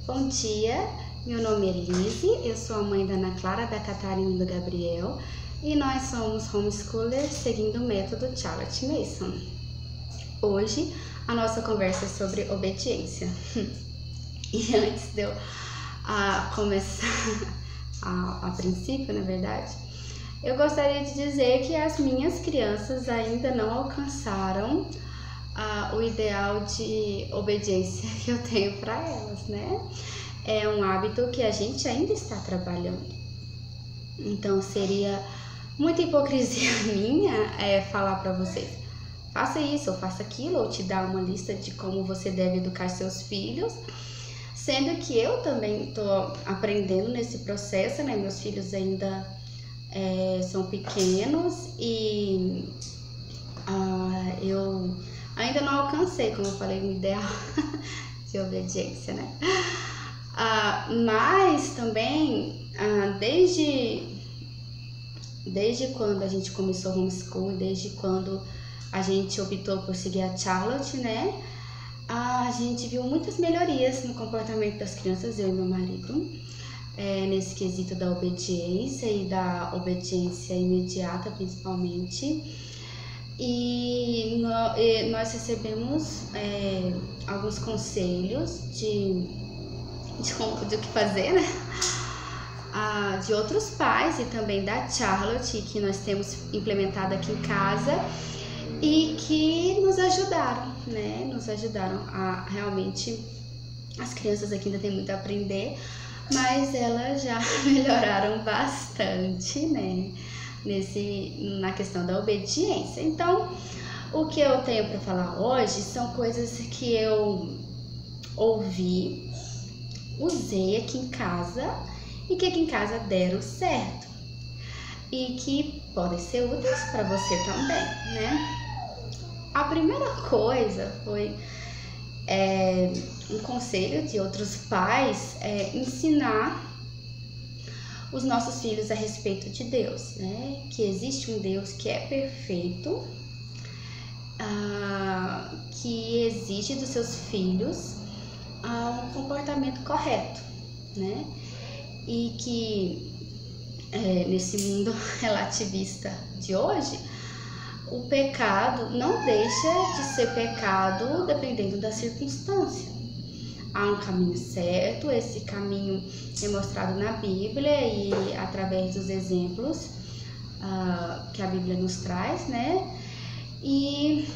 Bom dia, meu nome é Lise, eu sou a mãe da Ana Clara, da Catarina e do Gabriel e nós somos homeschoolers seguindo o método Charlotte Mason. Hoje a nossa conversa é sobre obediência. E antes de eu começar, a princípio, na verdade, eu gostaria de dizer que as minhas crianças ainda não alcançaram o ideal de obediência que eu tenho para elas, né? É um hábito que a gente ainda está trabalhando. Então seria muita hipocrisia minha falar para vocês: faça isso ou faça aquilo, ou te dar uma lista de como você deve educar seus filhos, sendo que eu também estou aprendendo nesse processo, né? Meus filhos ainda são pequenos e eu ainda não alcancei, como eu falei, o ideal de obediência, né? Mas também, desde quando a gente começou o homeschool, desde quando a gente optou por seguir a Charlotte, né? A gente viu muitas melhorias no comportamento das crianças, eu e meu marido, nesse quesito da obediência e da obediência imediata, principalmente. E nós recebemos alguns conselhos de o que fazer, né? De outros pais e também da Charlotte, que nós temos implementado aqui em casa e que nos ajudaram, né? Nos ajudaram a realmente. As crianças aqui ainda têm muito a aprender, mas elas já melhoraram bastante, né? Na questão da obediência. Então, o que eu tenho para falar hoje são coisas que eu ouvi, usei aqui em casa e que aqui em casa deram certo e que podem ser úteis para você também, né? A primeira coisa foi um conselho de outros pais, ensinar os nossos filhos a respeito de Deus, né? Que existe um Deus que é perfeito, que exige dos seus filhos um comportamento correto, né? E que nesse mundo relativista de hoje, o pecado não deixa de ser pecado dependendo da circunstância. Há um caminho certo, esse caminho é mostrado na Bíblia e através dos exemplos que a Bíblia nos traz, né? E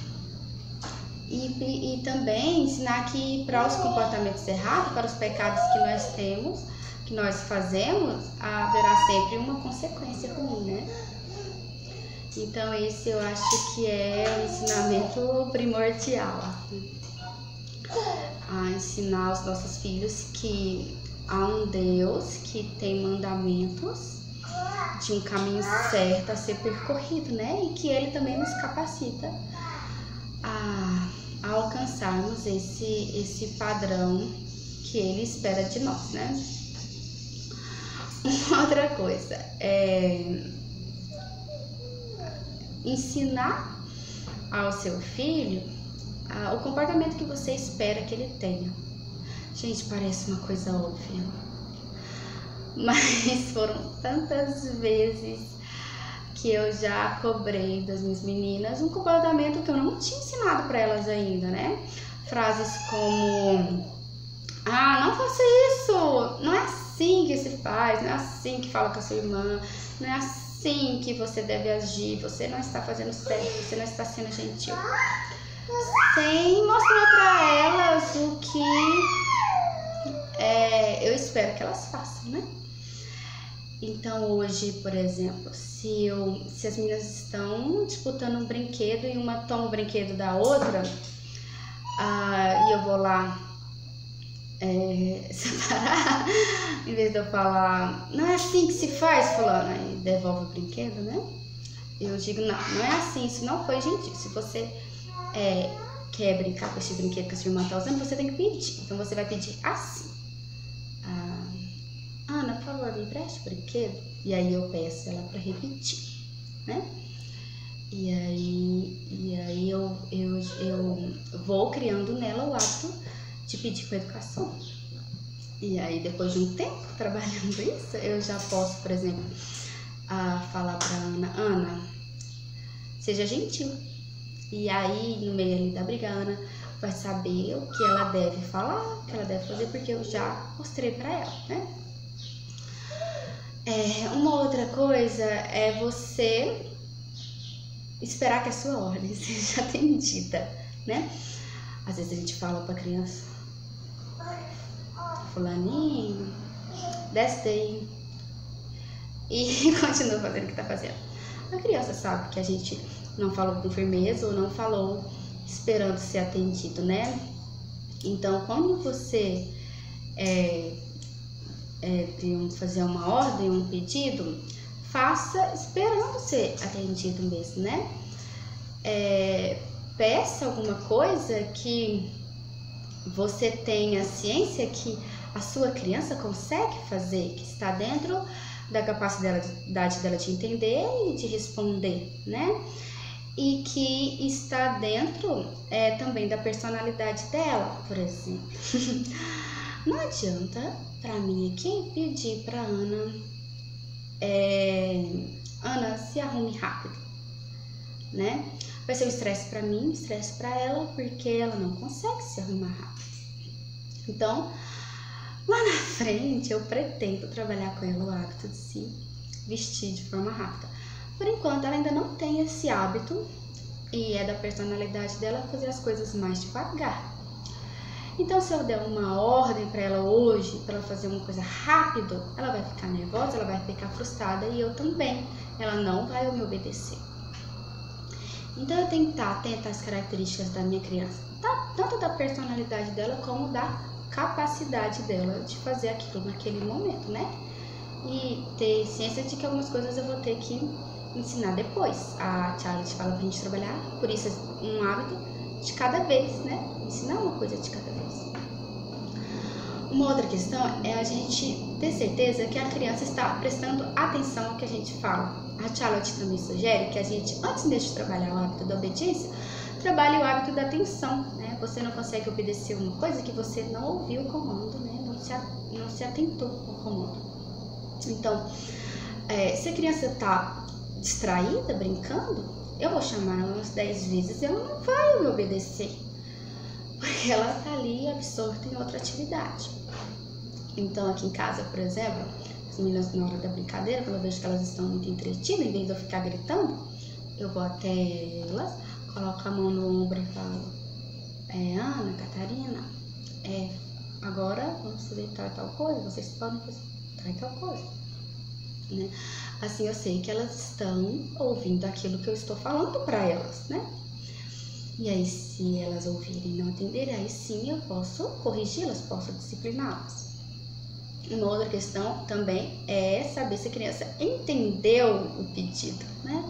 também ensinar que para os comportamentos errados, para os pecados que nós temos, que nós fazemos, haverá sempre uma consequência ruim, né? Então esse eu acho que é o ensinamento primordial. Ensinar aos nossos filhos que há um Deus que tem mandamentos, de um caminho certo a ser percorrido, né? E que Ele também nos capacita a alcançarmos esse padrão que Ele espera de nós, né? Uma outra coisa ensinar ao seu filho o comportamento que você espera que ele tenha. Gente, parece uma coisa óbvia, mas foram tantas vezes que eu já cobrei das minhas meninas um comportamento que eu não tinha ensinado para elas ainda, né? Frases como: não faça isso, não é assim que se faz, não é assim que fala com a sua irmã, não é assim que você deve agir, você não está fazendo certo, você não está sendo gentil. Sem mostrar para elas o que eu espero que elas façam, né? Então hoje, por exemplo, se as meninas estão disputando um brinquedo e uma toma o brinquedo da outra, e eu vou lá separar, em vez de eu falar: não é assim que se faz, fulana, e devolve o brinquedo, né? Eu digo: não é assim, isso não foi gentil. Se você quer brincar com esse brinquedo que a sua irmã está usando, você tem que pedir. Então você vai pedir assim: Ana, por favor, me empreste o brinquedo. E aí eu peço ela para repetir, né? E aí eu vou criando nela o hábito de pedir com educação. E aí, depois de um tempo trabalhando isso, eu já posso, por exemplo, falar pra Ana, Ana, seja gentil. E aí, no meio ali da briga, a Ana vai saber o que ela deve falar, o que ela deve fazer, porque eu já mostrei pra ela, né? Uma outra coisa é você esperar que a sua ordem seja atendida, né? Às vezes a gente fala pra criança, fulaninho, desce daí, e continua fazendo o que tá fazendo. A criança sabe que a gente não falou com firmeza ou não falou esperando ser atendido, né? Então, quando você fazer uma ordem, um pedido, faça esperando ser atendido mesmo, né? Peça alguma coisa que você tenha ciência que a sua criança consegue fazer, que está dentro da capacidade dela de entender e de responder, né? E que está dentro também da personalidade dela, por exemplo. Não adianta para mim aqui pedir para Ana, Ana, se arrume rápido, né? Vai ser um estresse para mim, um estresse para ela, porque ela não consegue se arrumar rápido. Então, lá na frente, eu pretendo trabalhar com ela o hábito de se vestir de forma rápida. Por enquanto, ela ainda não tem esse hábito e é da personalidade dela fazer as coisas mais devagar. Então, se eu der uma ordem para ela hoje, para ela fazer uma coisa rápido, ela vai ficar nervosa, ela vai ficar frustrada e eu também. Ela não vai me obedecer. Então, eu tenho que estar atenta às características da minha criança, tanto da personalidade dela como da capacidade dela de fazer aquilo naquele momento, né? E ter ciência de que algumas coisas eu vou ter que ensinar depois. A Charlotte fala pra gente trabalhar, por isso um hábito de cada vez, né? Ensinar uma coisa de cada vez. Uma outra questão é a gente ter certeza que a criança está prestando atenção ao que a gente fala. A Charlotte também sugere que a gente, antes mesmo de trabalhar o hábito da obediência, trabalhe o hábito da atenção, né? Você não consegue obedecer uma coisa que você não ouviu o comando, né? Não se atentou ao comando. Então, se a criança está distraída, brincando, eu vou chamar ela umas 10 vezes e ela não vai me obedecer, porque ela está ali absorta em outra atividade. Então, aqui em casa, por exemplo, as meninas, na hora da brincadeira, quando eu vejo que elas estão muito entretidas, em vez de eu ficar gritando, eu vou até elas, coloco a mão no ombro e falo, Ana, Catarina, agora vamos fazer tal coisa, vocês podem fazer tal coisa, né? Assim eu sei que elas estão ouvindo aquilo que eu estou falando para elas, né? E aí, se elas ouvirem e não atenderem, aí sim eu posso corrigi-las, posso discipliná-las. Uma outra questão também é saber se a criança entendeu o pedido, né?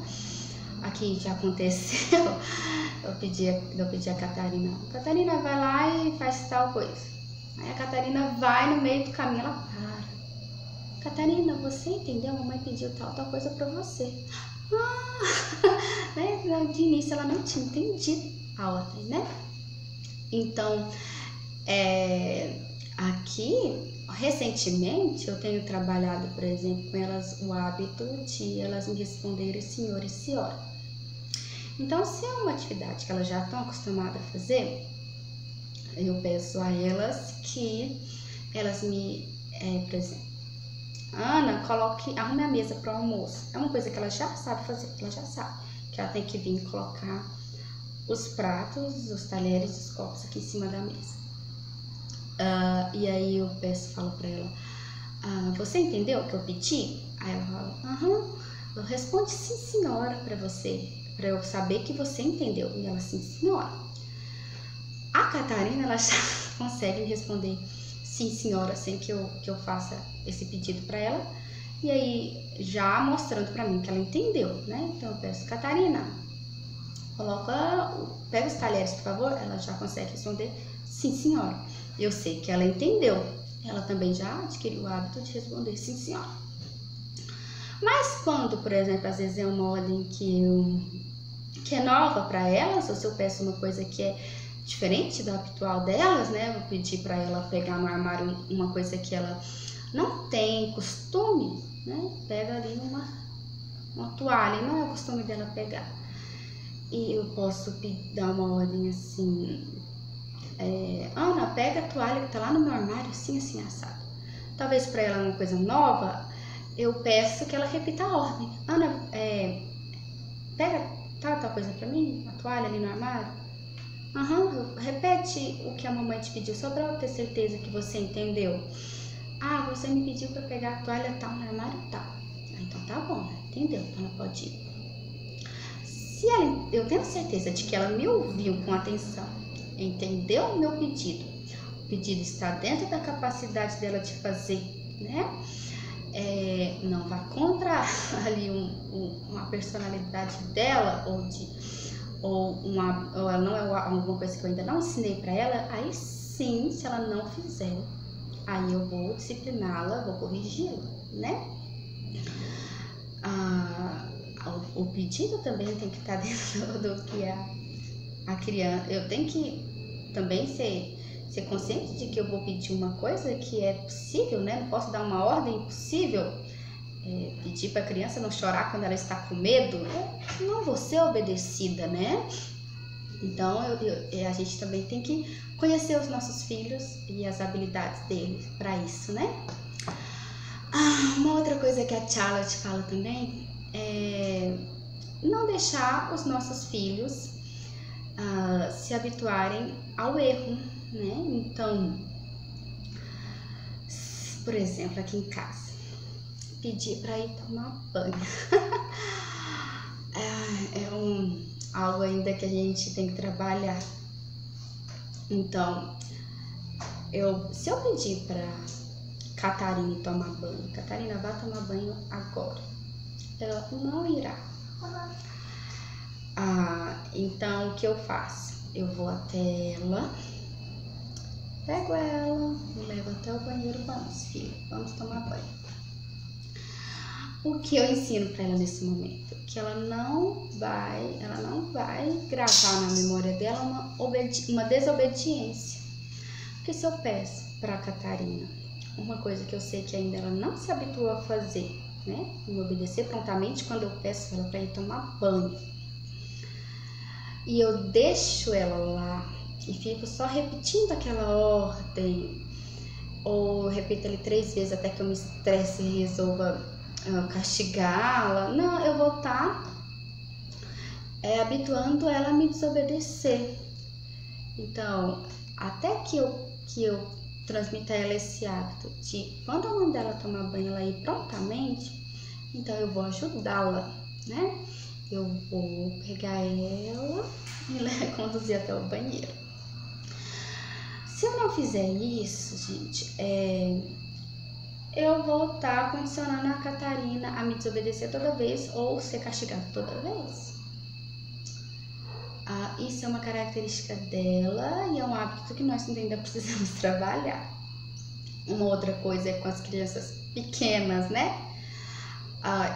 Aqui já aconteceu, eu pedi a Catarina, vai lá e faz tal coisa. Aí a Catarina vai no meio do caminho, ela para. Catarina, você entendeu? A mamãe pediu tal coisa pra você. Né? De início ela não tinha entendido a ordem, né? Então, aqui, recentemente, eu tenho trabalhado, por exemplo, com elas o hábito de elas me responderem senhor e senhora. Então, se é uma atividade que elas já estão acostumadas a fazer, eu peço a elas que elas me, por exemplo, Ana, arrume a mesa para o almoço. É uma coisa que ela já sabe fazer, ela já sabe que ela tem que vir colocar os pratos, os talheres, os copos aqui em cima da mesa. E aí eu falo para ela, você entendeu o que eu pedi? Aí ela fala, eu respondo sim senhora para você, para eu saber que você entendeu. E ela, sim senhora. A Catarina, ela já consegue responder sim senhora, sem que eu faça esse pedido para ela, e aí já mostrando para mim que ela entendeu, né? Então eu peço, Catarina, pega os talheres, por favor. Ela já consegue responder sim senhora. Eu sei que ela entendeu, ela também já adquiriu o hábito de responder sim senhora. Mas quando, por exemplo, às vezes é uma ordem que é nova para elas, ou se eu peço uma coisa que é diferente do habitual delas, né? Vou pedir para ela pegar no armário uma coisa que ela não tem costume, né? Pega ali uma toalha, não é o costume dela pegar. E eu posso dar uma ordem assim, Ana, pega a toalha que tá lá no meu armário, assim, assim, assado. Talvez para ela uma coisa nova, eu peço que ela repita a ordem. Ana, pega tal coisa para mim, a toalha ali no armário. Repete o que a mamãe te pediu, só para eu ter certeza que você entendeu. Ah, você me pediu para pegar a toalha tal no armário tal. Então tá bom, né? Entendeu? Então ela pode ir. Eu tenho certeza de que ela me ouviu com atenção, entendeu o meu pedido, o pedido está dentro da capacidade dela de fazer, né? Não vá contra ali uma personalidade dela ou ela não é alguma coisa que eu ainda não ensinei para ela. Aí sim, se ela não fizer, aí eu vou discipliná-la, vou corrigi-la, né? O pedido também tem que estar dentro do que a criança. Eu tenho que também ser consciente de que eu vou pedir uma coisa que é possível, né? Não posso dar uma ordem impossível. Pedir para a criança não chorar quando ela está com medo, não vou ser obedecida, né? Então a gente também tem que conhecer os nossos filhos e as habilidades deles para isso, né? Uma outra coisa que a Charlotte fala também é não deixar os nossos filhos se habituarem ao erro, né? Então, por exemplo, aqui em casa, pedir para ir tomar banho. Algo ainda que a gente tem que trabalhar. Então, se eu pedir para Catarina tomar banho, Catarina vai tomar banho agora, ela não irá. Então o que eu faço? Eu vou até ela, pego ela, me levo até o banheiro, vamos filho, vamos tomar banho. O que eu ensino para ela nesse momento? Que ela não vai gravar na memória dela uma desobediência. Porque se eu peço para a Catarina uma coisa que eu sei que ainda ela não se habituou a fazer, né? Me obedecer prontamente quando eu peço ela para ir tomar banho, e eu deixo ela lá e fico só repetindo aquela ordem, ou repito ali 3 vezes até que eu me estresse e resolva castigá-la. Não, eu vou estar habituando ela a me desobedecer. Então, até que eu transmita a ela esse hábito de quando eu mandar ela tomar banho, ela ir prontamente, então eu vou ajudá-la, né? Eu vou pegar ela e conduzir até o banheiro. Se eu não fizer isso, gente, eu vou estar condicionando a Catarina a me desobedecer toda vez ou ser castigada toda vez. Isso é uma característica dela e é um hábito que nós ainda precisamos trabalhar. Uma outra coisa é com as crianças pequenas, né?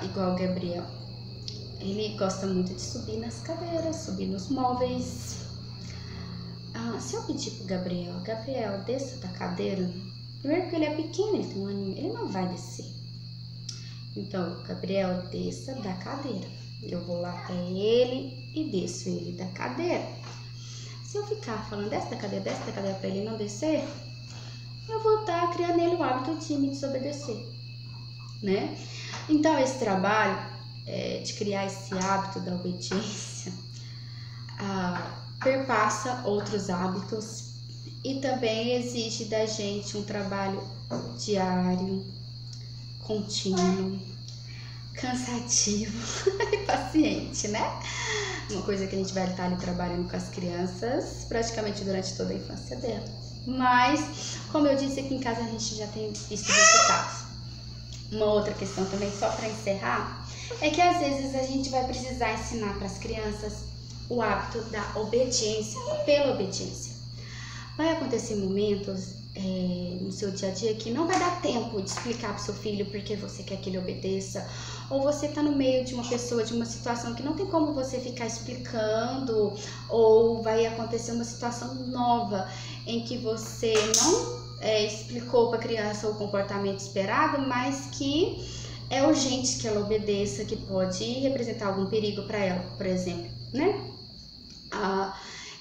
Igual o Gabriel. Ele gosta muito de subir nas cadeiras, subir nos móveis. Se eu pedir pro Gabriel, desça da cadeira, primeiro que ele é pequeno, ele tem 1 aninho, ele não vai descer. Então, Gabriel, desça da cadeira. Eu vou lá até ele e desço ele da cadeira. Se eu ficar falando desce da cadeira para ele não descer, eu vou estar criando nele o hábito de me desobedecer, né? Então, esse trabalho de criar esse hábito da obediência perpassa outros hábitos e também exige da gente um trabalho diário, contínuo, cansativo e paciente, né? Uma coisa que a gente vai estar ali trabalhando com as crianças praticamente durante toda a infância dela. Mas, como eu disse, aqui em casa a gente já tem visto resultados. Uma outra questão também, só para encerrar, é que às vezes a gente vai precisar ensinar para as crianças o hábito da obediência pela obediência. Vai acontecer momentos no seu dia a dia que não vai dar tempo de explicar pro seu filho porque você quer que ele obedeça, ou você tá no meio de uma pessoa, de uma situação que não tem como você ficar explicando, ou vai acontecer uma situação nova em que você não explicou para a criança o comportamento esperado, mas que é urgente que ela obedeça, que pode representar algum perigo para ela, por exemplo, né?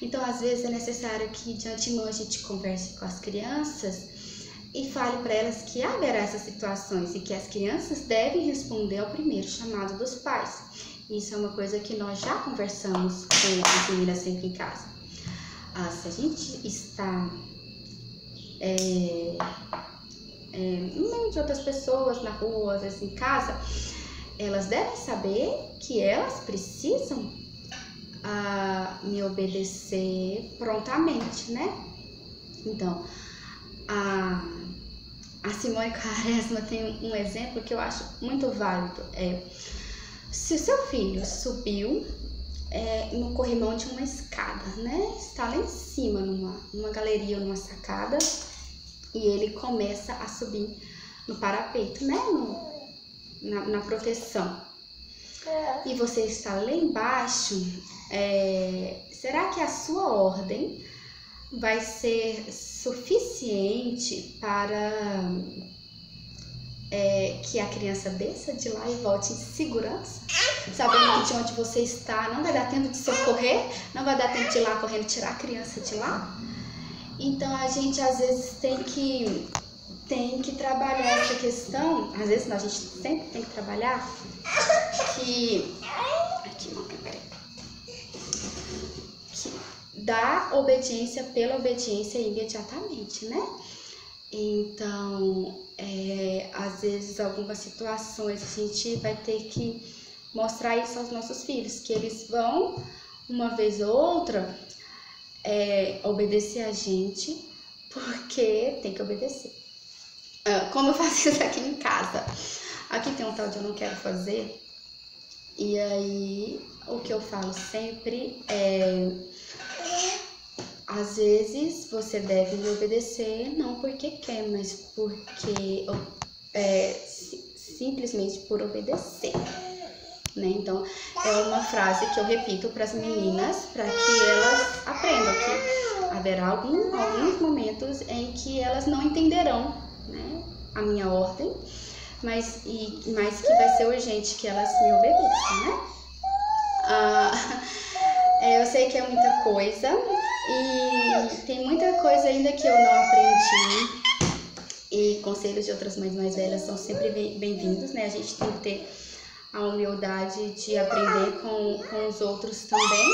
Então, às vezes é necessário que de antemão a gente converse com as crianças e fale para elas que haverá essas situações e que as crianças devem responder ao primeiro chamado dos pais. Isso é uma coisa que nós já conversamos com as meninas sempre em casa. Se a gente está no meio de outras pessoas, na rua, às vezes em casa, elas devem saber que elas precisam me obedecer prontamente, né? Então, a Simone Quaresma tem um exemplo que eu acho muito válido. Se o seu filho subiu no corrimão de uma escada, né? Está lá em cima, numa galeria ou numa sacada, e ele começa a subir no parapeito, né? Na proteção. E você está lá embaixo, será que a sua ordem vai ser suficiente para que a criança desça de lá e volte em segurança? Sabendo que de onde você está não vai dar tempo de socorrer, não vai dar tempo de ir lá correndo tirar a criança de lá? Então a gente às vezes tem que trabalhar essa questão, às vezes não, a gente sempre tem que trabalhar que dá obediência pela obediência imediatamente, né? Então, às vezes, algumas situações a gente vai ter que mostrar isso aos nossos filhos, que eles vão, uma vez ou outra, obedecer a gente, porque tem que obedecer. Como eu faço isso aqui em casa? Aqui tem um tal de eu não quero fazer, e aí o que eu falo sempre às vezes você deve me obedecer não porque quer, mas porque simplesmente por obedecer, né? Então é uma frase que eu repito para as meninas para que elas aprendam que haverá alguns momentos em que elas não entenderão, né, a minha ordem, mas que vai ser urgente que elas me obedeçam, né? Eu sei que é muita coisa e tem muita coisa ainda que eu não aprendi, e conselhos de outras mães mais velhas são sempre bem-vindos, né? A gente tem que ter a humildade de aprender com os outros também.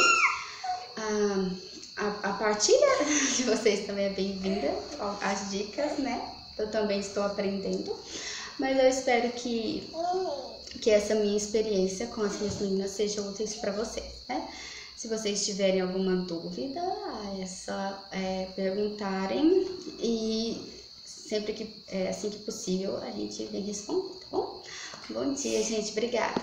A partilha de vocês também é bem-vinda, as dicas, né? Eu também estou aprendendo, mas eu espero que essa minha experiência com as minhas meninas seja úteis para vocês, né? Se vocês tiverem alguma dúvida, é só perguntarem, e sempre que assim que possível a gente vem responder, tá bom? Bom dia, gente. Obrigada.